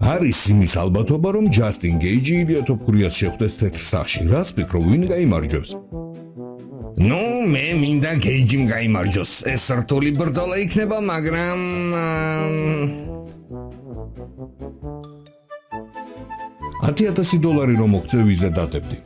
არის იმის ალბათობა, რომ ჯასტინ გეიჯი ილია თოფურიას შეხვდეს თეთრ სახში. რას ფიქრობ, ვინ გაიმარჯვებს? ნუ მე მინდა გეიჯიმ გაიმარჯვოს. ეს რთული ბრძოლა იქნება, მაგრამ $10,000 რომ მოგწევ ვიზა დადებდი.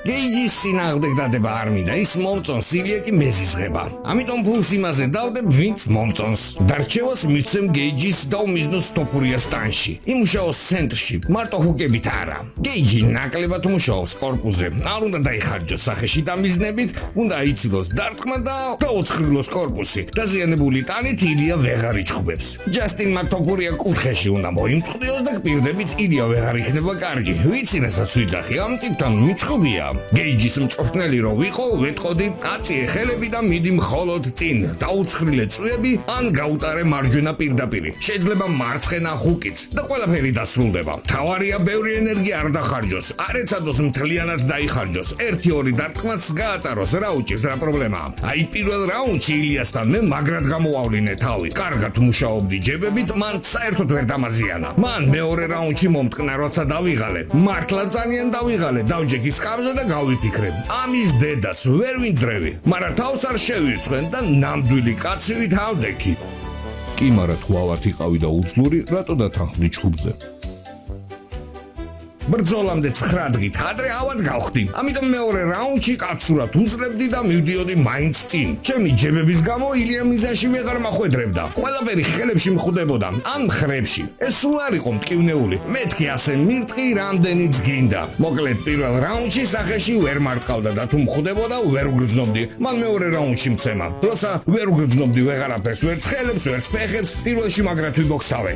გეიჯის წინააღმდეგ დადება არ მინდა, ის მომწონს, ილია კი მეზიზღება. ამიტომ ფულს იმაზე დავდებ, ვინც მომწონს. დარჩევას მიცემ გეიჯის და უმიზნოს თოფურიას ტანში. იმუშაოს ცენტრში, მარტო ჰუკებით არა. გეიჯი ნაკლებად მუშაობს კორპუსზე. არ უნდა დაიხარჯოს სახეში დამიზნებით, უნდა აიცილოს დარტყმა და დაუცხრილოს კორპუსი. დაზიანებული ტანით ილია ვეღარ იჩხუბებს. ჯასტინმა თოფურია კუთხეში უნდა მოიმწყდიოს და პირდებით ილია ვეღარ იქნება კარგი. ვიცი რასაც ვიძახი, ამ ტიპთან მიჩხუბია. გეიჯის მწვრთნელი რო ვიყო, ვეთყოდი, აწიე ხელები და მიდი მხოლოდ წინ. დაუცხრილე წვიები ან გაუტარე მარჯვენა პირდაპირი. შეიძლება მარცხენა ჰუკიც და ყველაფერი დასრულდება. თავარია ბევრი ენერგია არ დახარჯოს, არ ეცადოს მთლიანად დაიხარჯოს. 1-2 დარტყმაც გაატაროს, რა უჭირს, რა პრობლემაა. აი პირველ რაუნდში ილიასთან მე მაგრად გამოვავლინე თავი. კარგად მუშაობდი ჯებებით, მან საერთოდ ვერ დამაზიანა. მან მეორე რაუნდში მომტყნა, როცა დავიღალე. მართლა ძალიან დავიღალე, დავჯექი სკამზე და გავიფიქრე. ამის დედაც ვერ ვინძრევი, მაგრამ თავს არ შევირცხვენ და ნამდვილი კაცივით ავდექი. კი, მაგრამ თუ ავართ იყავი და უძლური, რატო დათანხმდი ჩხუბზე? ბრძოლამდე 9 დღით ადრე ავად გავხდი. ამიტომ მეორე რაუნდში კაცურად უძლებდი და მივდიოდი მაინც წინ. ჩემი ჯებების გამო ილია მიზანში ვეღარ მახვედრებდა. ყველაფერი ხელებში მხვდებოდა, ან მხრებში. ეს სულ არ იყო მტკივნეული. მეთქი ასე მირტყი, რამდენიც გინდა. მოკლედ პირველ რაუნდში სახეში ვერ მარტყავდა და თუ მხვდებოდა, ვერ ვგრძნობდი. მან მეორე რაუნდში მცემა. როცა ვერ ვგრძნობდი ვეღარაფერს, ვერც ხელებს, ვერც ფეხებს, პირველში მაგრად ვიბოქსავე.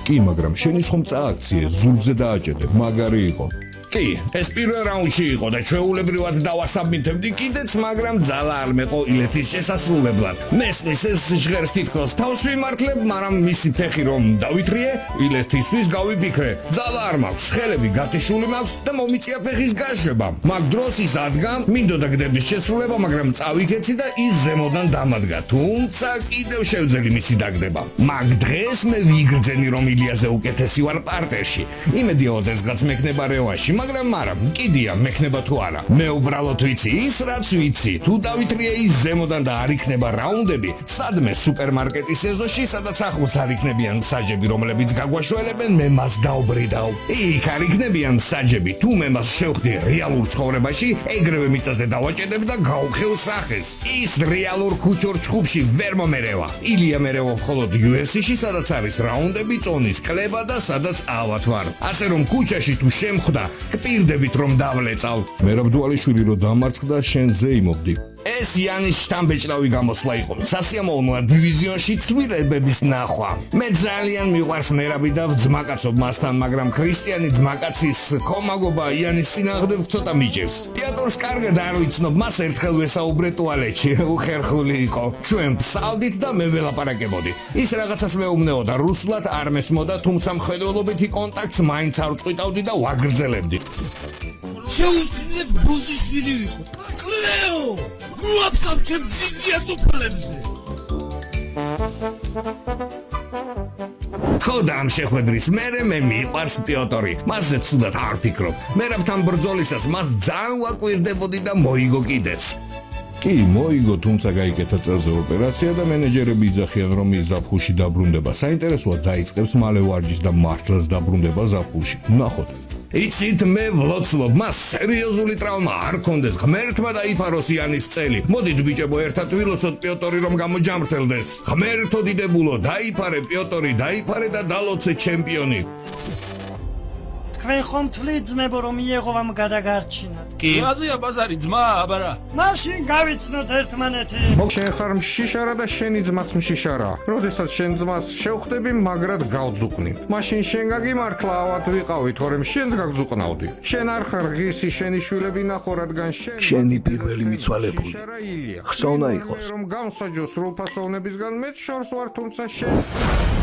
კი, მაგრამ შენი ხომ წააქციე, ზურგზე დააჭედე, მაგარი იყო. კი, ეს პირველ რაუნდში იყო და ჩვეულებრივად დავასაბმითებდი კიდეც, მაგრამ ძალა არ მეყო ილეთის შესასრულებლად. მესმის ეს ჟღერს თითქოს თავს ვიმართლებ, მაგრამ მისი ფეხი რომ დავითრიე, ილეთისთვის გავიფიქრე. ძალა არ მაქვს, ხელები გათიშული მაქვს და მომიწია ფეხის გაშვება. მაგ დროს ის ადგა, მინდოდა გდების შესრულება, მაგრამ წავიქეცი და ის ზემოდან დამადგა. თუმცა კიდევ შევძელი მისი დაგდება. მაგ დღეს მე ვიგრძენი რომ ილიაზე უკეთესი ვარ პარტერში. იმედია ოდესღაც მექნება რევანში. მაგრამ კიდია მექნება თუ არა. მე უბრალოდ ვიცი ის რაც ვიცი. თუ დავითრიე ის ზემოდან და არ იქნება რაუნდები, სადმე სუპერმარკეტის ეზოში, სადაც ახლოს არ იქნებიან მსაჯები, რომლებიც გაგვაშველებენ, მე მას დავბრიდავ. იქ არ იქნებიან მსაჯები, თუ მე მას შევხვდი რეალურ ცხოვრებაში, ეგრევე მიწაზე დავაჭედებ და გავხილ სახეს. ის რეალურ ქუჩურ ჩხუბში ვერ მომერევა. ილია მერევა მხოლოდ UFC-ში, სადაც არის რაუნდები, წონის კლება და სადაც ავად ვარ. ასე რომ ქუჩაში თუ შემხვდა, პირდებით რომ დავლეწავ. მერაბდუალიშვილი რო დამარცხდა, შენ ზეიმობდი. ეს იანის შტამბეჭდავი გამოსვლა იყო. სასიამოვნოა დივიზიონში ცვლილებების ნახვა. მე ძალიან მიყვარს მერაბი და ვძმაკაცობ მასთან, მაგრამ ქრისტიანი ძმაკაცის კომაგობა იანის წინააღმდეგ ცოტა მიჭირს. პიატორს კარგად არ ვიცნობ, მას ერთხელ ვესაუბრე ტუალეტში, უხერხული იყო. ჩვენ ვსავდით და მე ველაპარაკებოდი. ის რაღაცას მეუბნეოდა რუსულად, არ მესმოდა, თუმცა მხედველობითი კონტაქტს მაინც არ წყვიტავდი და ვაგრძელებდი. შეუსწავლებ ბოზიშვილი ვიყო. კლეო! ნუ აფსავ ჩემს ზიზიატოფლებზე. ხოდა ამ შეხვედრის მერე მე მიყვარს პიოტორი. მასზე ცუდად არ ფიქრობ. მერაბთან ბრძოლისას მას ძალიან ვაკვირდებოდი და მოიგო კიდეც. კი, მოიგო, თუმცა გაიკეთა წელზე ოპერაცია და მენეჯერები იძახიან, რომ ის ზაფხულში დაბრუნდება. საინტერესოა, დაიწყებს მალე ვარჯიშს და მართლაც დაბრუნდება ზაფხულში. ნახოთ. იცით, მე ვლოცლობ, მას სერიოზული ტრავმა არ კონდეს, ღმერთმა დაიფაროს იანის წელი. მოდით ბიჭებო, ერთად ვილოცოთ პიოტორი რომ გამოჯამრთელდეს. ღმერთო დიდებულო, დაიფარე პიოტორი, დაიფარე და დალოცე ჩემპიონი. თქვენ ხომ თვლით ძმებო რომ იეღოვამ გადაგარჩინათ? კი, აზია ბაზარი ძმა, აბარა. მაშინ გავიცნოთ ერთმანეთი. შენ ხარ მშიშარა და შენი ძმაც მშიშარა. როდესაც შენ ძმას შევხვდები, მაგრად გავძუყნი. მაშინ შენ გაგიმართლა ავად ვიყავი, თორემ შენს გაგძუყნავდი. შენ არ ხარ ღირსი, შენი შვილები ნახო, რადგან შენი პირველი მიცვალებული. ხსოვნა იყოს. რომ გამსაჯოს სრულფასოვნებისგან მეც შორს ვარ, თუმცა შენ